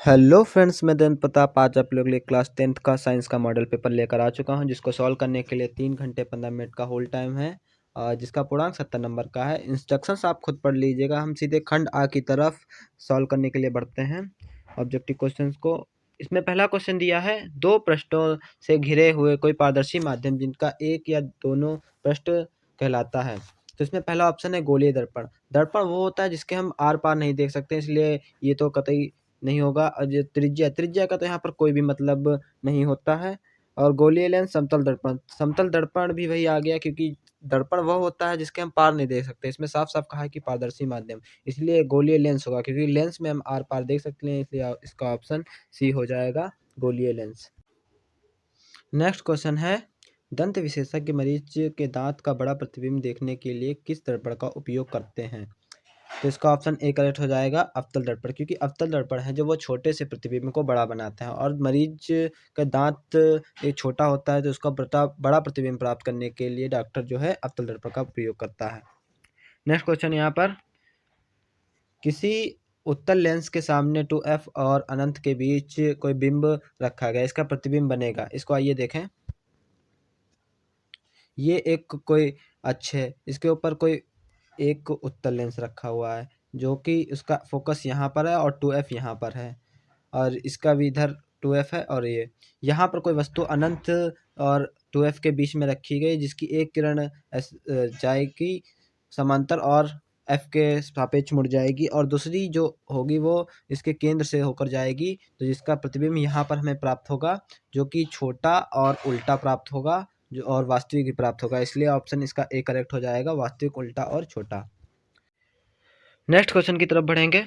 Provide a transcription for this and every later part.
Hello friends, मैं दीन प्रताप आज आप लोग के लिए क्लास 10th का साइंस का मॉडल पेपर लेकर आ चुका हूं, जिसको सॉल्व करने के लिए 3 घंटे 15 मिनट का होल टाइम है। जिसका पूर्णांक 70 नंबर का है। इंस्ट्रक्शंस आप खुद पढ़ लीजिएगा। हम सीधे खंड आ की तरफ सॉल्व करने के लिए बढ़ते हैं ऑब्जेक्टिव क्वेश्चंस को। इसमें पहला क्वेश्चन दिया है, दो पृष्ठों से घिरे हुए कोई पारदर्शी माध्यम जिनका एक या दोनों पृष्ठ कहलाता है। तो इसमें पहला ऑप्शन है गोलीय दर्पण। दर्पण वो होता है जिसके हम आर पार नहीं देख सकते, इसलिए ये तो कतई नहीं होगा। और जो त्रिज्या का तो यहाँ पर कोई भी मतलब नहीं होता है। और गोलीय लेंस, समतल दर्पण। समतल दर्पण भी वही आ गया, क्योंकि दर्पण वह होता है जिसके हम पार नहीं देख सकते। इसमें साफ साफ कहा है कि पारदर्शी माध्यम, इसलिए गोलीय लेंस होगा, क्योंकि लेंस में हम आर पार देख सकते हैं, इसलिए इसका ऑप्शन सी हो जाएगा, गोलीय लेंस। नेक्स्ट क्वेश्चन है, दंत विशेषज्ञ मरीज के दांत का बड़ा प्रतिबिंब देखने के लिए किस दर्पण का उपयोग करते हैं। तो इसका ऑप्शन ए करेक्ट हो जाएगा, अवतल दर्पण। क्योंकि अवतल दर्पण है जो वो छोटे से प्रतिबिंब को बड़ा बनाते हैं, और मरीज का दांत एक छोटा होता है, तो उसका बड़ा प्रतिबिंब प्राप्त करने के लिए डॉक्टर जो है अवतल दर्पण का प्रयोग करता है। नेक्स्ट क्वेश्चन यहाँ पर, किसी उत्तल लेंस के सामने 2f और अनंत के बीच कोई बिंब रखा गया, इसका प्रतिबिंब बनेगा। इसको आइए देखें। ये एक कोई अच्छे, इसके ऊपर कोई एक उत्तल लेंस रखा हुआ है, जो कि उसका फोकस यहाँ पर है और 2f यहाँ पर है, और इसका भी इधर 2f है। और ये यहाँ पर कोई वस्तु अनंत और 2f के बीच में रखी गई, जिसकी एक किरण जाएगी समांतर और f के सापेक्ष मुड़ जाएगी, और दूसरी जो होगी वो इसके केंद्र से होकर जाएगी, तो जिसका प्रतिबिंब यहाँ पर हमें प्राप्त होगा, जो कि छोटा और उल्टा प्राप्त होगा, जो और वास्तविक भी प्राप्त होगा। इसलिए ऑप्शन इसका ए करेक्ट हो जाएगा, वास्तविक, उल्टा और छोटा। नेक्स्ट क्वेश्चन की तरफ बढ़ेंगे।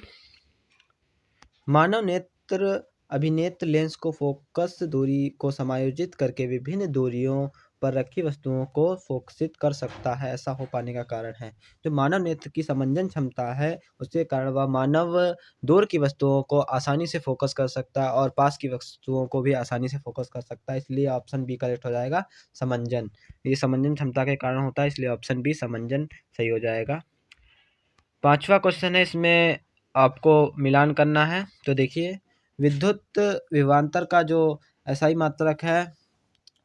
मानव नेत्र अभिनेत्र लेंस को फोकस दूरी को समायोजित करके विभिन्न दूरियों पर रखी वस्तुओं को फोकसित कर सकता है। ऐसा हो पाने का कारण है, जो मानव नेत्र की समंजन क्षमता है, उसके कारण वह मानव दूर की वस्तुओं को आसानी से फोकस कर सकता है और पास की वस्तुओं को भी आसानी से फोकस कर सकता है। इसलिए ऑप्शन बी करेक्ट हो जाएगा, समंजन। ये समंजन क्षमता के कारण होता है, इसलिए ऑप्शन बी समंजन सही हो जाएगा। पांचवा क्वेश्चन है, इसमें आपको मिलान करना है। तो देखिए, विद्युत विभवांतर का जो एसआई मात्रक है,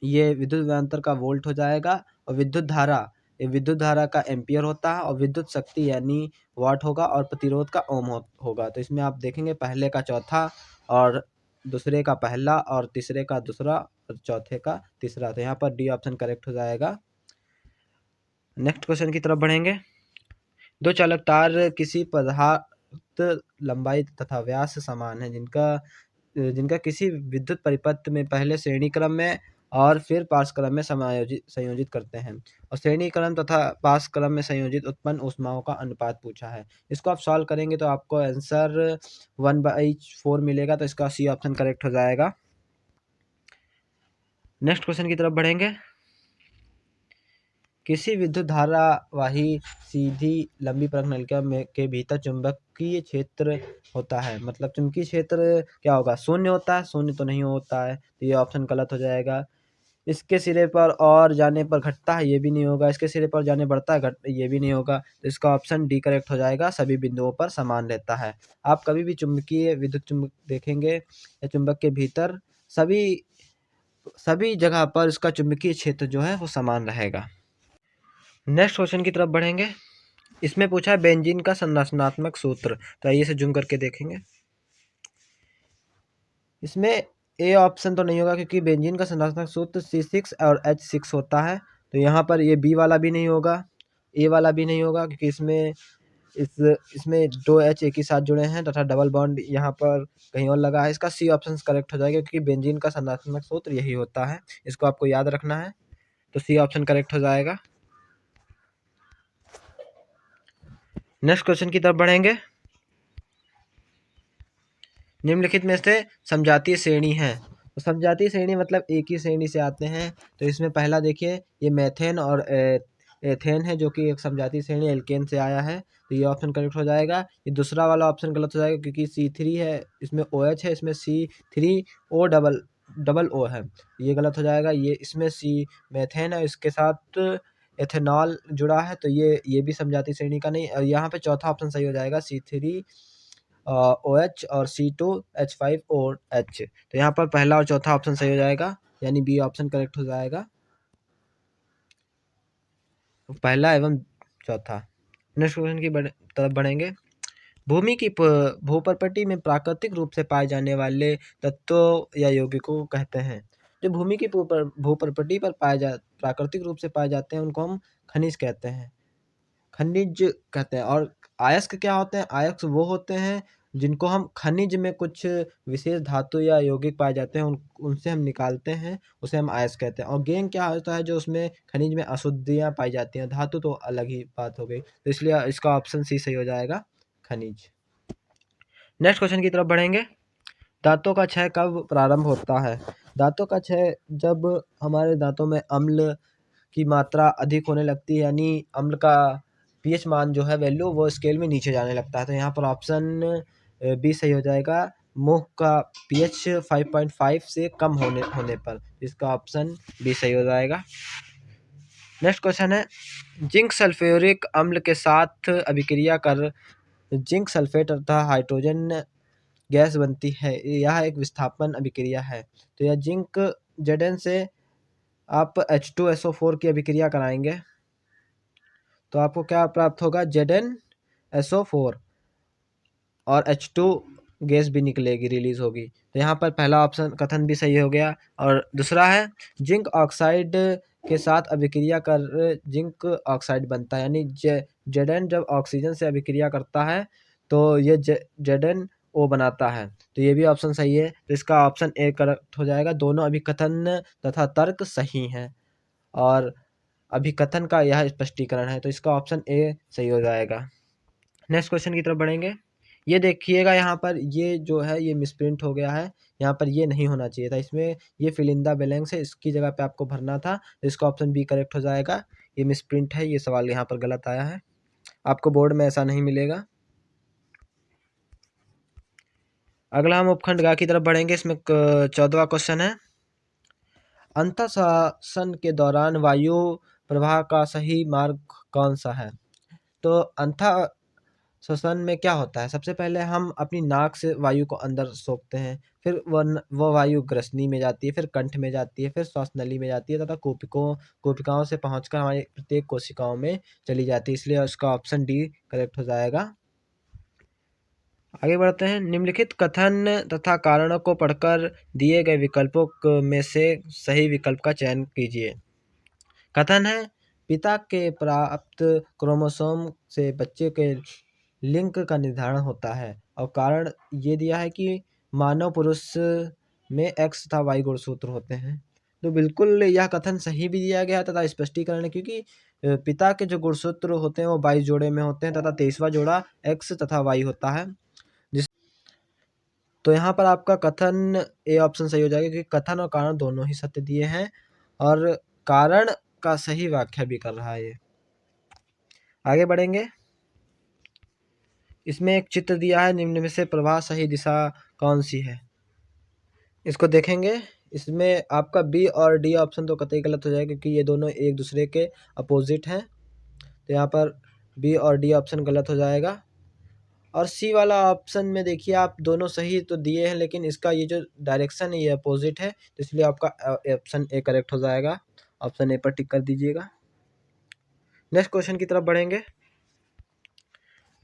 ये विद्युत विभवांतर का वोल्ट हो जाएगा, और विद्युत धारा, ये विद्युत धारा का एम्पियर होता है, और विद्युत शक्ति यानी वाट होगा, और प्रतिरोध का ओम होगा। तो इसमें आप देखेंगे पहले का चौथा, और दूसरे का पहला, और तीसरे का दूसरा, और चौथे का तीसरा। तो यहाँ पर डी ऑप्शन करेक्ट हो जाएगा। नेक्स्ट क्वेश्चन की तरफ बढ़ेंगे। दो चालक तार किसी पदार्थ लंबाई तथा व्यास समान है, जिनका किसी विद्युत परिपथ में पहले श्रेणी क्रम में और फिर पार्श्व क्रम में संयोजित करते हैं, और श्रेणी क्रम तथा पार्श्व क्रम में संयोजित उत्पन्न ऊष्माओं का अनुपात पूछा है। इसको आप सॉल्व करेंगे तो आपको आंसर 1/4 मिलेगा, तो इसका सी ऑप्शन करेक्ट हो जाएगा। नेक्स्ट क्वेश्चन की तरफ बढ़ेंगे। किसी विद्युत धारावाही सीधी लंबी प्रज्ञानलिका के भीतर चुंबकीय क्षेत्र होता है। मतलब चुंबकीय क्षेत्र क्या होगा, शून्य होता है। शून्य तो नहीं होता है, तो ये ऑप्शन गलत हो जाएगा। इसके सिरे पर और जाने पर घटता है, ये भी नहीं होगा। इसके सिरे पर जाने बढ़ता है, ये भी नहीं होगा। तो इसका ऑप्शन डी करेक्ट हो जाएगा, सभी बिंदुओं पर समान रहता है। आप कभी भी चुंबकीय विद्युत चुंबक देखेंगे या चुंबक के भीतर सभी जगह पर इसका चुंबकीय क्षेत्र जो है वो समान रहेगा। नेक्स्ट क्वेश्चन की तरफ बढ़ेंगे। इसमें पूछा है बेंजीन का संरचनात्मक सूत्र। तो आइए इसे जूम करके देखेंगे। इसमें ए ऑप्शन तो नहीं होगा, क्योंकि बेंजीन का संरचनात्मक सूत्र C6 और H6 होता है। तो यहाँ पर ये बी वाला भी नहीं होगा, ए वाला भी नहीं होगा, क्योंकि इसमें 2 H एक ही साथ जुड़े हैं तथा डबल बॉन्ड यहाँ पर कहीं और लगा है। इसका सी ऑप्शन करेक्ट हो जाएगा, क्योंकि बेंजीन का संरचनात्मक सूत्र यही होता है। इसको आपको याद रखना है, तो सी ऑप्शन करेक्ट हो जाएगा। नेक्स्ट क्वेश्चन की तरफ बढ़ेंगे। निम्नलिखित में से समजातीय श्रेणी है। तो समजातीय श्रेणी मतलब एक ही श्रेणी से आते हैं। तो इसमें पहला देखिए, ये मेथेन और एथेन है, जो कि एक समजातीय श्रेणी एल्केन से आया है। तो ये ऑप्शन करेक्ट हो जाएगा। ये दूसरा वाला ऑप्शन गलत हो जाएगा, क्योंकि C3 है, इसमें OH है, इसमें C3O डबल O है, ये गलत हो जाएगा। ये इसमें सी मेथेन है, इसके साथ एथेनॉल जुड़ा है, तो ये भी समजातीय श्रेणी का नहीं। और यहाँ पे चौथा ऑप्शन सही हो जाएगा, C3 OH और C2H5OH। तो यहाँ पर पहला और चौथा ऑप्शन सही हो जाएगा, यानी बी ऑप्शन करेक्ट हो जाएगा, पहला एवं चौथा। नेक्स्ट क्वेश्चन की तरफ बढ़ेंगे। भूमि की भूप्रपट्टी में प्राकृतिक रूप से पाए जाने वाले तत्वों या यौगिकों को कहते हैं। जो भूमि की भूप्रपट्टी पर प्राकृतिक रूप से पाए जाते हैं उनको हम खनिज कहते हैं, खनिज कहते हैं। और अयस्क क्या होते हैं? अयस्क वो होते हैं जिनको हम खनिज में कुछ विशेष धातु या यौगिक पाए जाते हैं उनसे हम निकालते हैं, उसे हम अयस्क कहते हैं। और गैंग क्या होता है? जो उसमें खनिज में अशुद्धियाँ पाई जाती हैं। धातु तो अलग ही बात हो गई, तो इसलिए इसका ऑप्शन सी सही हो जाएगा, खनिज। नेक्स्ट क्वेश्चन की तरफ बढ़ेंगे। दांतों का क्षय कब प्रारंभ होता है? दांतों का क्षय जब हमारे दांतों में अम्ल की मात्रा अधिक होने लगती है, यानी अम्ल का पीएच मान जो है वैल्यू वो स्केल में नीचे जाने लगता है। तो यहाँ पर ऑप्शन बी सही हो जाएगा, मुंह का पीएच 5.5 से कम होने पर। इसका ऑप्शन बी सही हो जाएगा। नेक्स्ट क्वेश्चन है, जिंक सल्फ्यूरिक अम्ल के साथ अभिक्रिया कर जिंक सल्फेट तथा हाइड्रोजन गैस बनती है। यह एक विस्थापन अभिक्रिया है। तो यह जिंक Zn से आप H2SO4 की अभिक्रिया कराएंगे तो आपको क्या प्राप्त होगा? ZnSO4 और H2 गैस भी निकलेगी, रिलीज होगी। तो यहाँ पर पहला ऑप्शन कथन भी सही हो गया। और दूसरा है, जिंक ऑक्साइड के साथ अभिक्रिया कर जिंक ऑक्साइड बनता है, यानी Zn जब ऑक्सीजन से अभिक्रिया करता है तो ये ZnO बनाता है। तो ये भी ऑप्शन सही है, तो इसका ऑप्शन ए करेक्ट हो जाएगा। दोनों अभिकथन तथा तर्क सही हैं और अभिकथन का यह स्पष्टीकरण है, तो इसका ऑप्शन ए सही हो जाएगा। नेक्स्ट क्वेश्चन की तरफ बढ़ेंगे। ये देखिएगा, यहाँ पर ये जो है ये मिसप्रिंट हो गया है, यहाँ पर ये नहीं होना चाहिए था, इसमें ये फिल इन द ब्लैंक्स है, इसकी जगह पे आपको भरना था। तो इसका ऑप्शन बी करेक्ट हो जाएगा। ये मिसप्रिंट है, ये सवाल यहाँ पर गलत आया है, आपको बोर्ड में ऐसा नहीं मिलेगा। अगला हम उपखंड ग की तरफ बढ़ेंगे। इसमें 14वां क्वेश्चन है, अंतःश्वासन के दौरान वायु प्रवाह का सही मार्ग कौन सा है? तो अंतःश्वासन में क्या होता है? सबसे पहले हम अपनी नाक से वायु को अंदर सोखते हैं, फिर वह वायु ग्रसनी में जाती है, फिर कंठ में जाती है, फिर श्वास नली में जाती है तथा कोशिकाओं से पहुंचकर हमारी प्रत्येक कोशिकाओं में चली जाती है। इसलिए उसका ऑप्शन डी करेक्ट हो जाएगा। आगे बढ़ते हैं। निम्नलिखित कथन तथा कारणों को पढ़कर दिए गए विकल्पों में से सही विकल्प का चयन कीजिए। कथन है, पिता के प्राप्त क्रोमोसोम से बच्चे के लिंग का निर्धारण होता है। और कारण ये दिया है कि मानव पुरुष में एक्स तथा वाई गुणसूत्र होते हैं। तो बिल्कुल यह कथन सही भी दिया गया तथा स्पष्टीकरण है, क्योंकि पिता के जो गुणसूत्र होते हैं वो 22 जोड़े में होते हैं तथा 23वां जोड़ा एक्स तथा वाई होता है। तो यहाँ पर आपका कथन ए ऑप्शन सही हो जाएगा, क्योंकि कथन और कारण दोनों ही सत्य दिए हैं और कारण का सही व्याख्या भी कर रहा है ये। आगे बढ़ेंगे। इसमें एक चित्र दिया है, निम्न में से प्रवाह सही दिशा कौन सी है? इसको देखेंगे। इसमें आपका बी और डी ऑप्शन तो कतई गलत हो जाएगा, क्योंकि ये दोनों एक दूसरे के अपोजिट हैं। तो यहाँ पर बी और डी ऑप्शन गलत हो जाएगा। और सी वाला ऑप्शन में देखिए, आप दोनों सही तो दिए हैं, लेकिन इसका ये जो डायरेक्शन है ये अपोजिट है, तो इसलिए आपका ऑप्शन ए करेक्ट हो जाएगा। ऑप्शन ए पर टिक कर दीजिएगा। नेक्स्ट क्वेश्चन की तरफ बढ़ेंगे।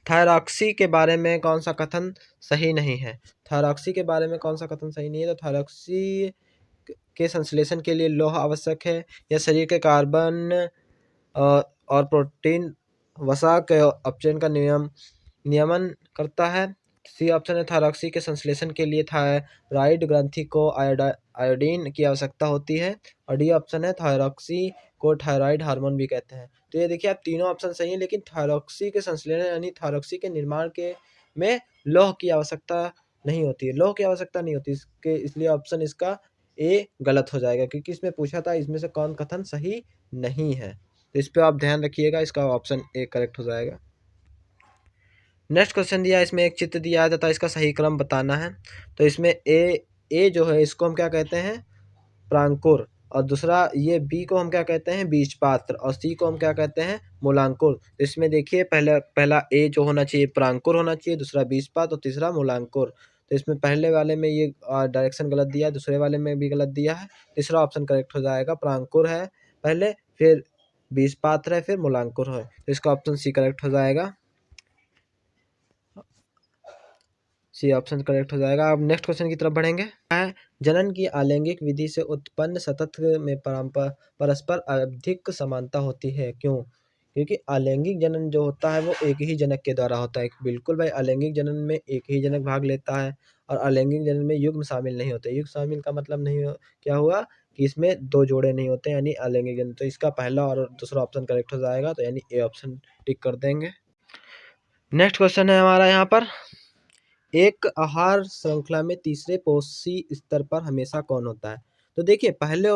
थायरॉक्सी के बारे में कौन सा कथन सही नहीं है? थायरॉक्सी के बारे में कौन सा कथन सही नहीं है? तो थायरॉक्सी के संश्लेषण के लिए लौह आवश्यक है, या शरीर के कार्बन और प्रोटीन वसा के अपचयन का नियमन करता है। सी ऑप्शन है, थायरॉक्सी के संश्लेषण के लिए थायराइड ग्रंथि को आयोडीन की आवश्यकता होती है। और डी ऑप्शन है, थायरॉक्सी को थायराइड हार्मोन भी कहते हैं। तो ये देखिए, आप तीनों ऑप्शन सही हैं, लेकिन थायरॉक्सी के संश्लेषण यानी थायरॉक्सी के निर्माण के में लौह की आवश्यकता नहीं होती है, लौह की आवश्यकता नहीं होती इसलिए ऑप्शन इसका ए गलत हो जाएगा, क्योंकि इसमें पूछा था इसमें से कौन कथन सही नहीं है। तो इस पर आप ध्यान रखिएगा, इसका ऑप्शन ए करेक्ट हो जाएगा। नेक्स्ट क्वेश्चन दिया, इसमें एक चित्र दिया है तथा इसका सही क्रम बताना है। तो इसमें ए जो है इसको हम क्या कहते हैं? प्रांकुर, और दूसरा ये बी को हम क्या कहते हैं, बीज पात्र, और सी को हम क्या कहते हैं, मूलांकुर। इसमें देखिए पहला ए जो होना चाहिए प्रांकुर होना चाहिए, दूसरा बीज पात्र और तीसरा मूलांकुर। तो इसमें पहले वाले में ये डायरेक्शन गलत दिया है, दूसरे वाले में भी गलत दिया है। तीसरा ऑप्शन करेक्ट हो जाएगा, प्रांकुर है पहले, फिर बीज पात्र है, फिर मूलांकुर है। तो इसका ऑप्शन सी करेक्ट हो जाएगा, सी ऑप्शन करेक्ट हो जाएगा। अब नेक्स्ट क्वेश्चन की तरफ बढ़ेंगे। है जनन की अलैंगिक विधि से उत्पन्न सतत में परस्पर अधिक समानता होती है, क्यों? क्योंकि अलैंगिक जनन जो होता है वो एक ही जनक के द्वारा होता है। बिल्कुल भाई, अलैंगिक जनन में एक ही जनक भाग लेता है, और अलैंगिक जनन में युग्म शामिल नहीं होते। युग्म शामिल का मतलब नहीं क्या हुआ कि इसमें दो जोड़े नहीं होते, यानी अलैंगिक जनन। तो इसका पहला और दूसरा ऑप्शन करेक्ट हो जाएगा, तो यानी ए ऑप्शन टिक कर देंगे। नेक्स्ट क्वेश्चन है हमारा यहाँ पर, एक आहार श्रृंखला में तीसरे पोषी स्तर पर हमेशा कौन होता है? तो देखिए पहले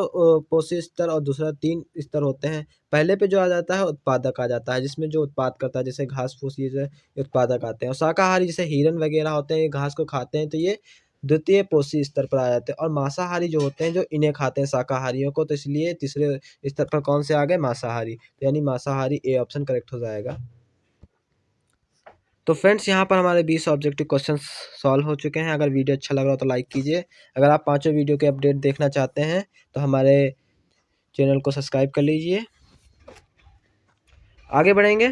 पोषी स्तर और दूसरा 3 स्तर होते हैं। पहले पे जो आ जाता है उत्पादक आ जाता है, जिसमें जो उत्पाद करता है, जैसे घास फूस ये जो उत्पादक आते हैं। और शाकाहारी जैसे हिरन वगैरह होते हैं, ये घास को खाते हैं, तो ये द्वितीय पोषी स्तर पर आ जाते हैं। और मांसाहारी जो होते हैं, जो इन्हें खाते हैं शाकाहारियों को, तो इसलिए तीसरे स्तर पर कौन से आ गए, मांसाहारी। तो यानी मांसाहारी ए ऑप्शन करेक्ट हो जाएगा। तो फ्रेंड्स यहाँ पर हमारे 20 ऑब्जेक्टिव क्वेश्चंस सॉल्व हो चुके हैं। अगर वीडियो अच्छा लग रहा हो तो लाइक कीजिए। अगर आप पांचों वीडियो के अपडेट देखना चाहते हैं तो हमारे चैनल को सब्सक्राइब कर लीजिए। आगे बढ़ेंगे।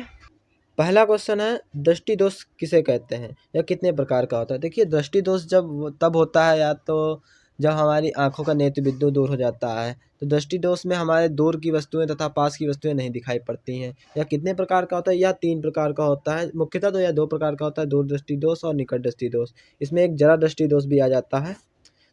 पहला क्वेश्चन है, दृष्टि दोष किसे कहते हैं या कितने प्रकार का होता है? देखिए दृष्टि दोष जब तब होता है या तो जब हमारी आंखों का नेत्र बिंदु दूर हो जाता है। तो दृष्टि दोष में हमारे दूर की वस्तुएं तथा पास की वस्तुएं नहीं दिखाई पड़ती हैं। या कितने प्रकार का होता है, या 3 प्रकार का होता है। मुख्यतः तो यह 2 प्रकार का होता है, दूर दृष्टि दोष और निकट दृष्टि दोष। इसमें एक जरा दृष्टि दोष भी आ जाता है।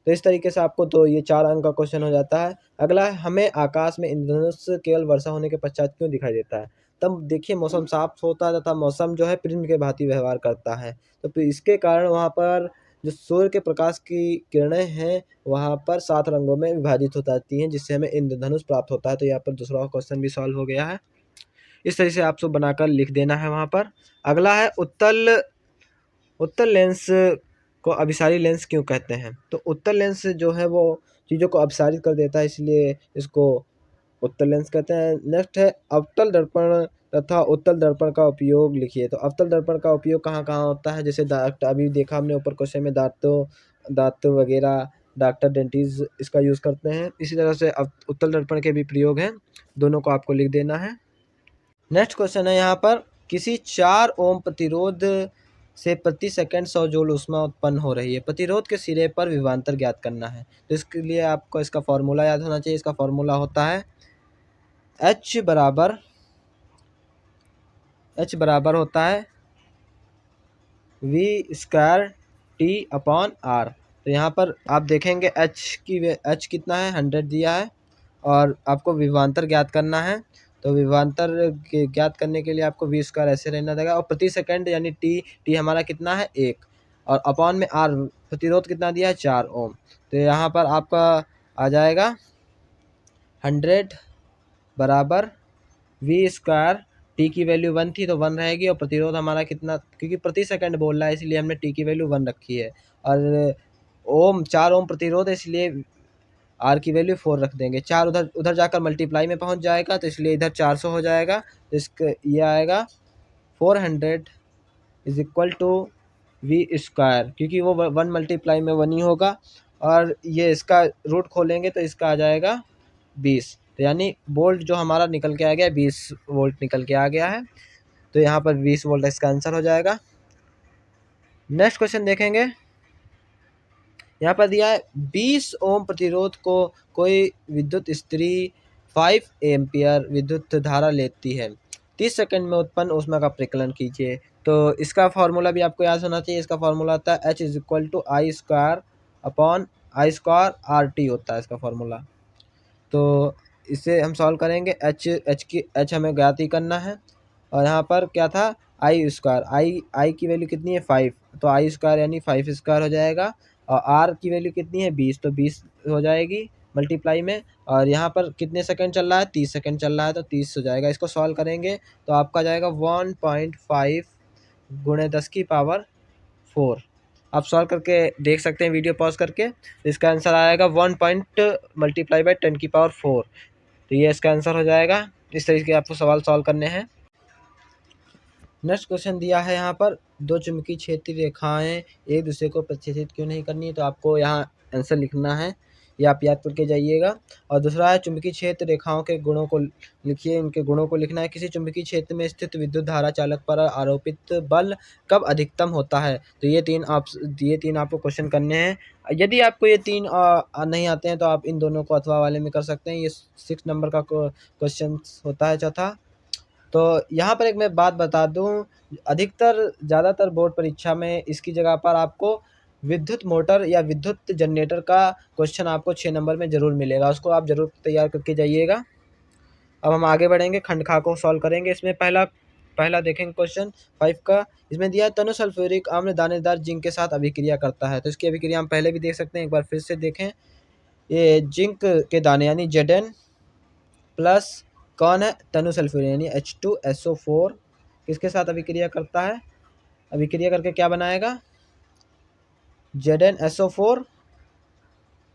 तो इस तरीके से आपको तो ये 4 अंक का क्वेश्चन हो जाता है। अगला है, हमें आकाश में इंद्रधनुष केवल वर्षा होने के पश्चात क्यों दिखाई देता है? तब देखिए मौसम साफ होता है तथा मौसम जो है प्रिज्म के भांति व्यवहार करता है। तो फिर इसके कारण वहाँ पर जो सूर्य के प्रकाश की किरणें हैं वहाँ पर 7 रंगों में विभाजित हो जाती हैं, जिससे हमें इंद्रधनुष प्राप्त होता है। तो यहाँ पर दूसरा क्वेश्चन भी सॉल्व हो गया है। इस तरह से आप सब बनाकर लिख देना है वहाँ पर। अगला है, उत्तल लेंस को अभिसारी लेंस क्यों कहते हैं? तो उत्तल लेंस जो है वो चीज़ों को अपसारित कर देता है, इसलिए इसको उत्तल लेंस कहते हैं। नेक्स्ट है, अवतल दर्पण तथा उत्तल दर्पण का उपयोग लिखिए। तो अवतल दर्पण का उपयोग कहाँ कहाँ होता है? जैसे अभी देखा हमने ऊपर क्वेश्चन में दांत वगैरह, डॉक्टर डेंटिस्ट इसका यूज़ करते हैं। इसी तरह से उत्तल दर्पण के भी प्रयोग हैं, दोनों को आपको लिख देना है। नेक्स्ट क्वेश्चन है यहाँ पर, किसी 4 ओम प्रतिरोध से प्रति सेकंड 100 जूल ऊष्मा उत्पन्न हो रही है। प्रतिरोध के सिरे पर विभवांतर ज्ञात करना है। तो इसके लिए आपको इसका फॉर्मूला याद होना चाहिए। इसका फॉर्मूला होता है H बराबर होता है V² T/R। तो यहाँ पर आप देखेंगे H कितना है, 100 दिया है, और आपको विभवांतर ज्ञात करना है। तो विभवांतर ज्ञात करने के लिए आपको V² ऐसे रहना देगा, और प्रति सेकंड यानी T हमारा कितना है 1, और अपॉन में R प्रतिरोध कितना दिया है 4 ओम। तो यहाँ पर आपका आ जाएगा 100 बराबर V², टी की वैल्यू 1 थी तो 1 रहेगी, और प्रतिरोध हमारा कितना, क्योंकि प्रति सेकंड बोल रहा है इसलिए हमने टी की वैल्यू 1 रखी है, और ओम 4 ओम प्रतिरोध है इसलिए आर की वैल्यू 4 रख देंगे। 4 उधर जाकर मल्टीप्लाई में पहुंच जाएगा, तो इसलिए इधर 400 हो जाएगा। तो इसका ये आएगा 400 इज इक्वल टू V², क्योंकि वो 1 मल्टीप्लाई में 1 ही होगा, और ये इसका रूट खोलेंगे तो इसका आ जाएगा 20। तो यानी वोल्ट जो हमारा निकल के आ गया 20 वोल्ट निकल के आ गया है। तो यहाँ पर 20 वोल्ट इसका आंसर हो जाएगा। नेक्स्ट क्वेश्चन देखेंगे। यहाँ पर दिया है 20 ओम प्रतिरोध को कोई विद्युत स्त्री 5 एम्पियर विद्युत धारा लेती है, 30 सेकंड में उत्पन्न ऊष्मा का परिकलन कीजिए। तो इसका फॉर्मूला भी आपको याद होना चाहिए। इसका फॉर्मूला होता है H = I² होता है इसका फॉर्मूला। तो इसे हम सॉल्व करेंगे। H हमें ज्ञात ही करना है, और यहाँ पर क्या था I की वैल्यू कितनी है 5, तो I² यानी 5² हो जाएगा, और R की वैल्यू कितनी है 20, तो 20 हो जाएगी मल्टीप्लाई में, और यहाँ पर कितने सेकंड चल रहा है 30 सेकंड चल रहा है, तो 30 हो जाएगा। इसको सॉल्व करेंगे तो आपका जाएगा 1.5 × 10⁴ आप सॉल्व करके देख सकते हैं वीडियो पॉज करके। इसका आंसर आएगा 1 पॉइंट मल्टीप्लाई बाई 10⁴। तो ये इसका आंसर हो जाएगा। इस तरीके के आपको सवाल सॉल्व करने हैं। नेक्स्ट क्वेश्चन दिया है यहाँ पर, दो चुंबकीय क्षेत्रीय रेखाएं एक दूसरे को प्रतिच्छेदित क्यों नहीं करनी है। तो आपको यहाँ आंसर लिखना है, ये आप याद करके जाइएगा। और दूसरा है चुंबकीय क्षेत्र रेखाओं के गुणों को लिखिए, इनके गुणों को लिखना है। किसी चुंबकीय क्षेत्र में स्थित विद्युत धारा चालक पर आरोपित बल कब अधिकतम होता है। तो ये तीन आपको क्वेश्चन करने हैं। यदि आपको ये तीन नहीं आते हैं तो आप इन दोनों को अथवा वाले में कर सकते हैं। ये 6 नंबर का क्वेश्चन होता है चौथा। तो यहाँ पर एक मैं बात बता दूँ, ज़्यादातर बोर्ड परीक्षा में इसकी जगह पर आपको विद्युत मोटर या विद्युत जनरेटर का क्वेश्चन आपको 6 नंबर में ज़रूर मिलेगा, उसको आप ज़रूर तैयार करके जाइएगा। अब हम आगे बढ़ेंगे, खंड खा को सॉल्व करेंगे। इसमें पहला देखेंगे क्वेश्चन 5 का। इसमें दिया है तनु सल्फ्यूरिक अम्ल दानेदार जिंक के साथ अभिक्रिया करता है। तो इसकी अभिक्रिया हम पहले भी देख सकते हैं, एक बार फिर से देखें। ये जिंक के दाने यानी Zn प्लस कौन है, तनु सल्फ्यूरिक यानी H2SO4 किसके साथ अभिक्रिया करता है, अभिक्रिया करके क्या बनाएगा, ZnSO4।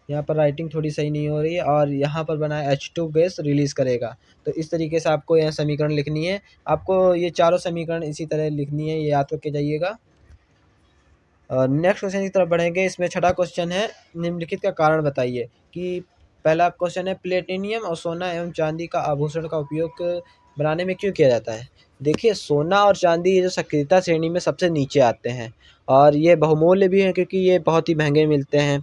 यहाँ पर राइटिंग थोड़ी सही नहीं हो रही है, और यहाँ पर बना है H2 गैस रिलीज करेगा। तो इस तरीके से आपको यह समीकरण लिखनी है। आपको ये चारों समीकरण इसी तरह लिखनी है, ये याद करके जाइएगा। नेक्स्ट क्वेश्चन की तरफ बढ़ेंगे। इसमें छठा क्वेश्चन है, निम्नलिखित का कारण बताइए। कि पहला क्वेश्चन है, प्लेटिनियम और सोना एवं चांदी का आभूषण का उपयोग बनाने में क्यों किया जाता है। देखिए, सोना और चांदी ये जो सक्रियता श्रेणी में सबसे नीचे आते हैं, और ये बहुमूल्य भी हैं क्योंकि ये बहुत ही महंगे मिलते हैं,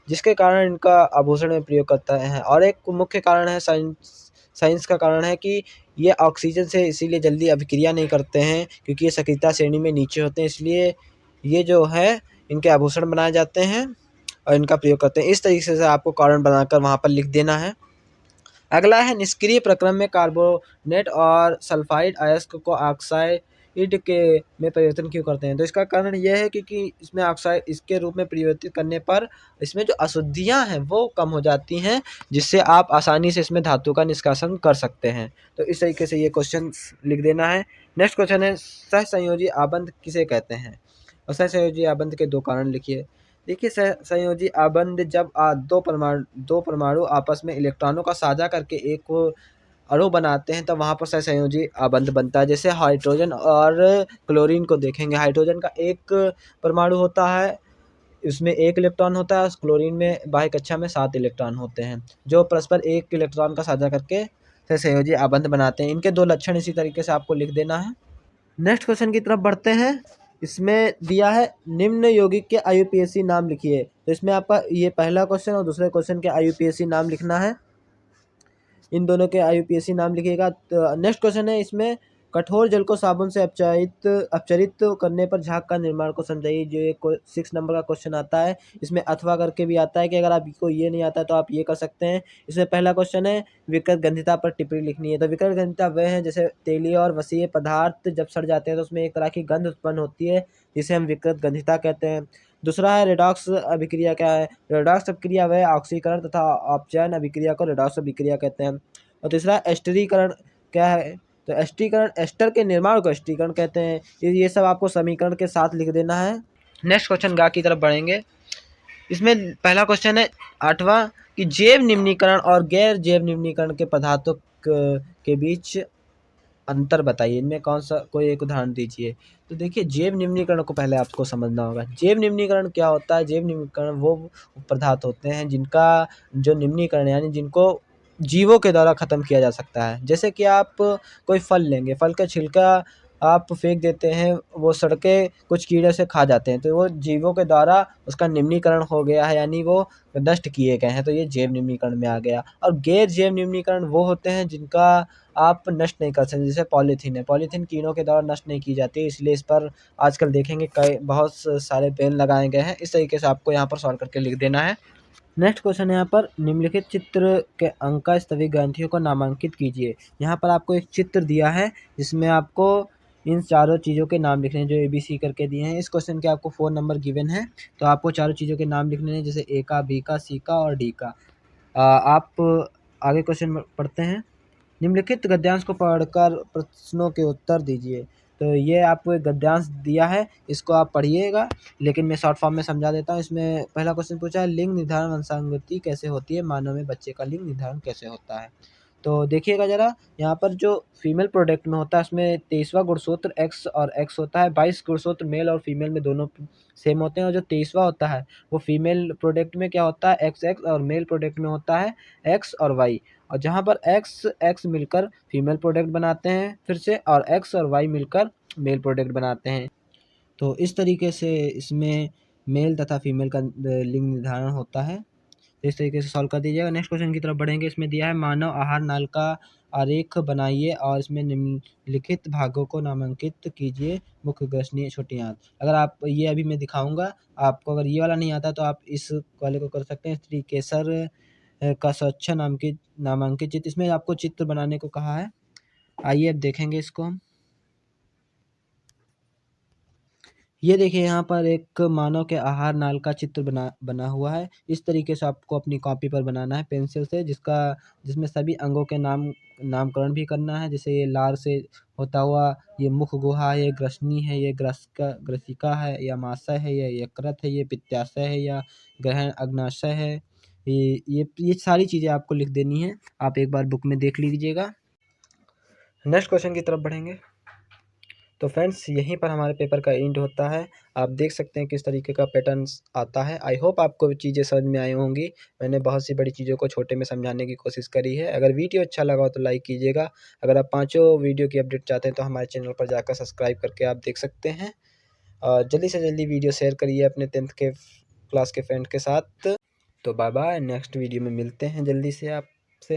जिसके कारण इनका आभूषण में प्रयोग करता है। और एक मुख्य कारण है साइंस का कारण है कि ये ऑक्सीजन से इसीलिए जल्दी अभिक्रिया नहीं करते हैं क्योंकि ये सक्रियता श्रेणी में नीचे होते हैं, इसलिए ये जो है इनके आभूषण बनाए जाते हैं और इनका प्रयोग करते हैं। इस तरीके से आपको कारण बनाकर वहाँ पर लिख देना है। अगला है, निष्क्रिय प्रक्रम में कार्बोनेट और सल्फाइड अयस्क को ऑक्साइड के में परिवर्तन क्यों करते हैं। तो इसका कारण यह है क्योंकि इसमें ऑक्साइड इसके रूप में परिवर्तित करने पर इसमें जो अशुद्धियाँ हैं वो कम हो जाती हैं, जिससे आप आसानी से इसमें धातु का निष्कासन कर सकते हैं। तो इस तरीके से ये क्वेश्चन लिख देना है। नेक्स्ट क्वेश्चन है, सहसंयोजी आबंध किसे कहते हैं। और सहसंयोजी आबंध के दो कारण लिखिए। देखिए, सहसंयोजी आबंध जब दो परमाणु आपस में इलेक्ट्रॉनों का साझा करके एक अणु बनाते हैं, तब वहाँ पर सहसंयोजी आबंध बनता है। जैसे हाइड्रोजन और क्लोरीन को देखेंगे, हाइड्रोजन का एक परमाणु होता है, इसमें 1 इलेक्ट्रॉन होता है, क्लोरीन में बाह्य कक्षा में 7 इलेक्ट्रॉन होते हैं, जो परस्पर 1 इलेक्ट्रॉन का साझा करके सहसंयोजी आबंध बनाते हैं। इनके 2 लक्षण इसी तरीके से आपको लिख देना है। नेक्स्ट क्वेश्चन की तरफ बढ़ते हैं। इसमें दिया है, निम्न यौगिक के IUPAC नाम लिखिए। तो इसमें आपका ये पहला क्वेश्चन और दूसरे क्वेश्चन के IUPAC नाम लिखना है। इन दोनों के IUPAC नाम लिखिएगा। तो नेक्स्ट क्वेश्चन है, इसमें कठोर जल को साबुन से अपचरित करने पर झाग का निर्माण को समझाइए। जो एक 6 नंबर का क्वेश्चन आता है, इसमें अथवा करके भी आता है कि अगर आपको ये नहीं आता तो आप ये कर सकते हैं। इसमें पहला क्वेश्चन है, विकृत गंधिता पर टिप्पणी लिखनी है। तो विकृत गंधिता वह है जैसे तेलीय और वसीय पदार्थ जब सड़ जाते हैं तो उसमें एक तरह की गंध उत्पन्न होती है, जिसे हम विकृत गंधिता कहते हैं। दूसरा है, रेडॉक्स अभिक्रिया क्या है। रेडॉक्स अभिक्रिया वह ऑक्सीकरण तथा अपचयन अभिक्रिया को रेडॉक्स अभिक्रिया कहते हैं। और तीसरा एस्टरीकरण क्या है। तो एस्टरीकरण, एस्टर के निर्माण को एस्टरीकरण कहते हैं। ये सब आपको समीकरण के साथ लिख देना है। नेक्स्ट क्वेश्चन गा की तरफ बढ़ेंगे। इसमें पहला क्वेश्चन है 8वां, कि जैव निम्नीकरण और गैर जैव निम्नीकरण के पदार्थों के बीच अंतर बताइए। इनमें कौन सा, कोई एक उदाहरण दीजिए। तो देखिए, जैव निम्नीकरण को पहले आपको समझना होगा। जैव निम्नीकरण क्या होता है। जैव निम्नीकरण वो पदार्थ होते हैं जिनका जो निम्नीकरण यानी जिनको जीवों के द्वारा ख़त्म किया जा सकता है। जैसे कि आप कोई फल लेंगे, फल का छिलका आप फेंक देते हैं, वो सड़ के कुछ कीड़े से खा जाते हैं, तो वो जीवों के द्वारा उसका निम्नीकरण हो गया है, यानी वो नष्ट किए गए हैं, तो ये जैव निम्नीकरण में आ गया। और गैर जैव निम्नीकरण वो होते हैं जिनका आप नष्ट नहीं कर सकते। जैसे पॉलीथीन है, पॉलीथीन कीड़ों के द्वारा नष्ट नहीं की जाती, इसलिए इस पर आजकल देखेंगे कई बहुत सारे बैन लगाए गए हैं। इस तरीके से आपको यहाँ पर सॉल्व करके लिख देना है। नेक्स्ट क्वेश्चन है, यहाँ पर निम्नलिखित चित्र के अंका स्तवीय ग्रंथियों को नामांकित कीजिए। यहाँ पर आपको एक चित्र दिया है जिसमें आपको इन चारों चीज़ों के नाम लिखने हैं जो ABC करके दिए हैं। इस क्वेश्चन के आपको 4 नंबर गिवन है, तो आपको चारों चीज़ों के नाम लिखने हैं, जैसे A का, B का, C का और D का। आप आगे क्वेश्चन पढ़ते हैं। निम्नलिखित गद्यांश को पढ़कर प्रश्नों के उत्तर दीजिए। तो ये आपको एक गद्यांश दिया है, इसको आप पढ़िएगा, लेकिन मैं शॉर्ट फॉर्म में समझा देता हूँ। इसमें पहला क्वेश्चन पूछा है, लिंग निर्धारण वंशानुगति कैसे होती है, मानव में बच्चे का लिंग निर्धारण कैसे होता है। तो देखिएगा ज़रा, यहाँ पर जो फीमेल प्रोडक्ट में होता है उसमें 23वां गुणसूत्र एक्स और एक्स होता है, 22 गुणसूत्र मेल और फीमेल में दोनों सेम होते हैं, और जो 23वां होता है वो फीमेल प्रोडक्ट में क्या होता है, एक्स एक्स, और मेल प्रोडक्ट में होता है एक्स और वाई। और जहाँ पर एक्स एक्स मिलकर फीमेल प्रोडक्ट बनाते हैं फिर से, और एक्स और वाई मिलकर मेल प्रोडक्ट बनाते हैं। तो इस तरीके से इसमें मेल तथा फीमेल का लिंग निर्धारण होता है। तो इस तरीके से सॉल्व कर दीजिएगा। नेक्स्ट क्वेश्चन की तरफ बढ़ेंगे। इसमें दिया है, मानव आहार नाल का आरेख बनाइए और इसमें निम्नलिखित भागों को नामांकित कीजिए, मुख्य, ग्रसनी, छोटी आंत। अगर आप ये अभी मैं दिखाऊंगा, आपको अगर ये वाला नहीं आता तो आप इस वाले को कर सकते हैं। स्त्री केसर का स्वच्छ नामांकित चित्र, इसमें आपको चित्र बनाने को कहा है। आइए अब देखेंगे इसको हम। ये देखिए, यहाँ पर एक मानव के आहार नाल का चित्र बना हुआ है। इस तरीके से आपको अपनी कॉपी पर बनाना है पेंसिल से, जिसमें सभी अंगों के नामकरण भी करना है। जैसे ये लार से होता हुआ ये मुख गुहा है, ये ग्रसनी है, ये ग्रसिका है, या माशय है, ये यकृत है, ये पित्ताशय है, या ग्रहण अग्नाशय है। ये सारी चीज़ें आपको लिख देनी है। आप एक बार बुक में देख लीजिएगा। नेक्स्ट क्वेश्चन की तरफ बढ़ेंगे। तो फ्रेंड्स, यहीं पर हमारे पेपर का एंड होता है। आप देख सकते हैं किस तरीके का पैटर्न आता है। आई होप आपको चीज़ें समझ में आई होंगी। मैंने बहुत सी बड़ी चीज़ों को छोटे में समझाने की कोशिश करी है। अगर वीडियो अच्छा लगा हो तो लाइक कीजिएगा। अगर आप पाँचों वीडियो की अपडेट चाहते हैं तो हमारे चैनल पर जाकर सब्सक्राइब करके आप देख सकते हैं। और जल्दी से जल्दी वीडियो शेयर करिए अपने 10th के क्लास के फ्रेंड के साथ। तो बाय बाय, नेक्स्ट वीडियो में मिलते हैं जल्दी से। आप